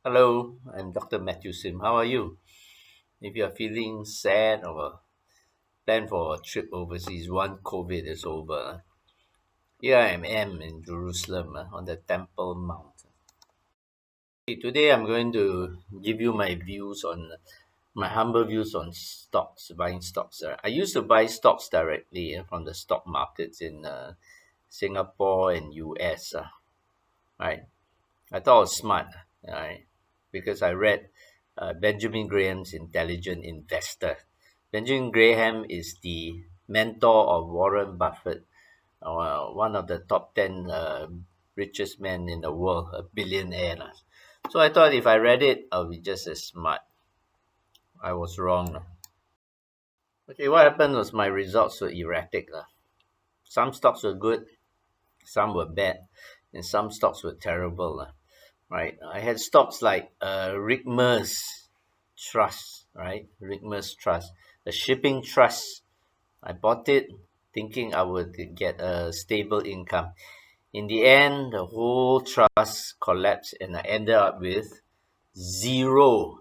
Hello, I'm Dr. Matthew Sim. How are you? If you are feeling sad or plan for a trip overseas once COVID is over, here I am in Jerusalem on the Temple Mount. Okay, today I'm going to give you my humble views on stocks, buying stocks. I used to buy stocks directly from the stock markets in Singapore and US. Right, I thought it was smart, right? Because I read Benjamin Graham's Intelligent Investor. Benjamin Graham is the mentor of Warren Buffett, one of the top 10 richest men in the world, a billionaire. Lah. So I thought if I read it, I'll be just as smart. I was wrong. Lah. Okay, what happened was my results were erratic. Lah. Some stocks were good, some were bad, and some stocks were terrible. Lah. Right? I had stocks like Rigmer's Trust, right? Rigmer's Trust, a shipping trust. I bought it thinking I would get a stable income. In the end, the whole trust collapsed and I ended up with zero.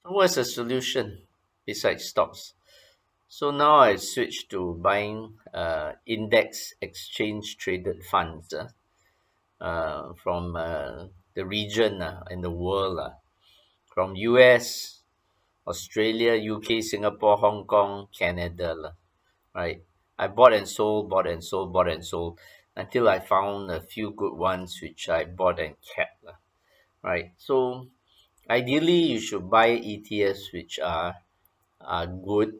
So what's the solution besides stocks? So now I switched to buying index exchange traded funds. From the region in the world, from US, Australia, UK, Singapore, Hong Kong, Canada, right? I bought and sold until I found a few good ones which I bought and kept, right? So ideally, you should buy ETFs which are good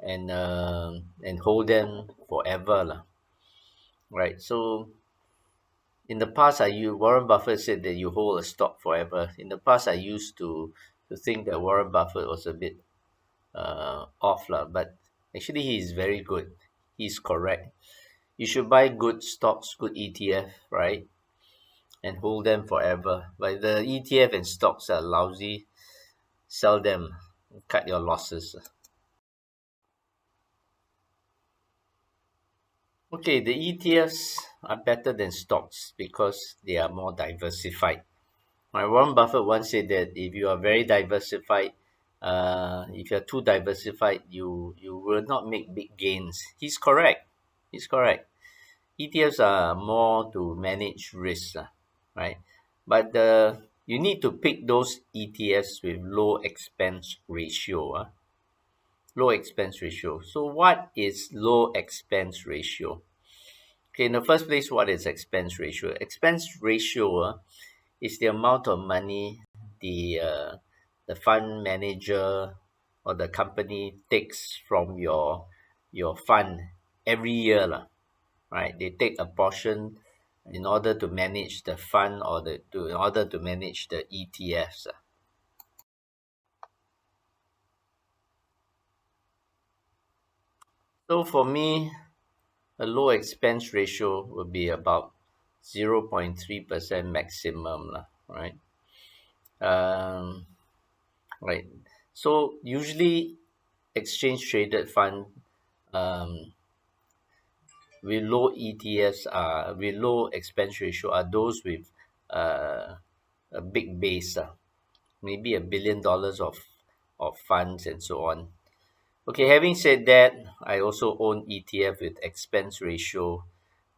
and hold them forever, right? So in the past Warren Buffett said that you hold a stock forever. In the past I used to think that Warren Buffett was a bit off lah, but actually he is very good. He's correct. You should buy good stocks, good ETF, right? And hold them forever. But the ETF and stocks are lousy, sell them, cut your losses. Okay, the ETFs are better than stocks because they are more diversified. My Warren Buffett once said that if you are very diversified, if you're too diversified, you will not make big gains. He's correct. He's correct. ETFs are more to manage risks, right? But you need to pick those ETFs with low expense ratio. Low expense ratio. So what is low expense ratio? Okay, in the first place, what is expense ratio? Expense ratio is the amount of money the fund manager or the company takes from your fund every year, right? They take a portion in order to manage the fund or in order to manage the ETFs. So for me, a low expense ratio would be about 0.3% maximum, right? Um, right. So usually exchange traded fund um, with low ETFs with low expense ratio are those with uh, a big base, maybe $1 billion of funds and so on. Okay, having said that, I also own ETF with expense ratio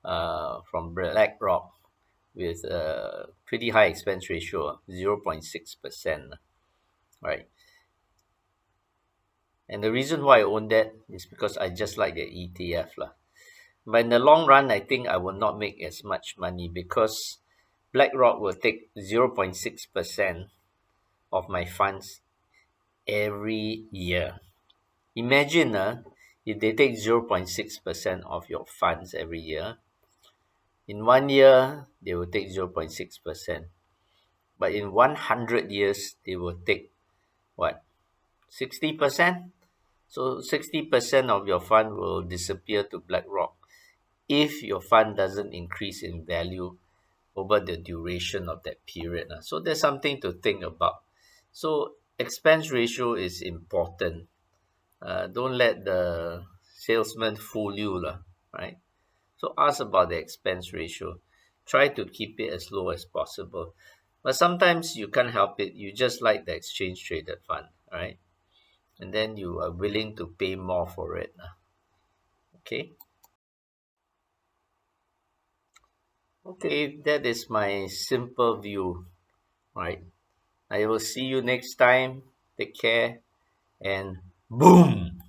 from BlackRock with a pretty high expense ratio, 0.6%, right? And the reason why I own that is because I just like the ETF, lah. But in the long run, I think I will not make as much money because BlackRock will take 0.6% of my funds every year. Imagine if they take 0.6% of your funds every year, in 1 year, they will take 0.6%. But in 100 years, they will take what? 60%? So 60% of your fund will disappear to BlackRock if your fund doesn't increase in value over the duration of that period. So there's something to think about. So expense ratio is important. Don't let the salesman fool you, right? So ask about the expense ratio. Try to keep it as low as possible. But sometimes you can't help it. You just like the exchange traded fund, right? And then you are willing to pay more for it. Okay. Okay, that is my simple view, right? I will see you next time. Take care and boom.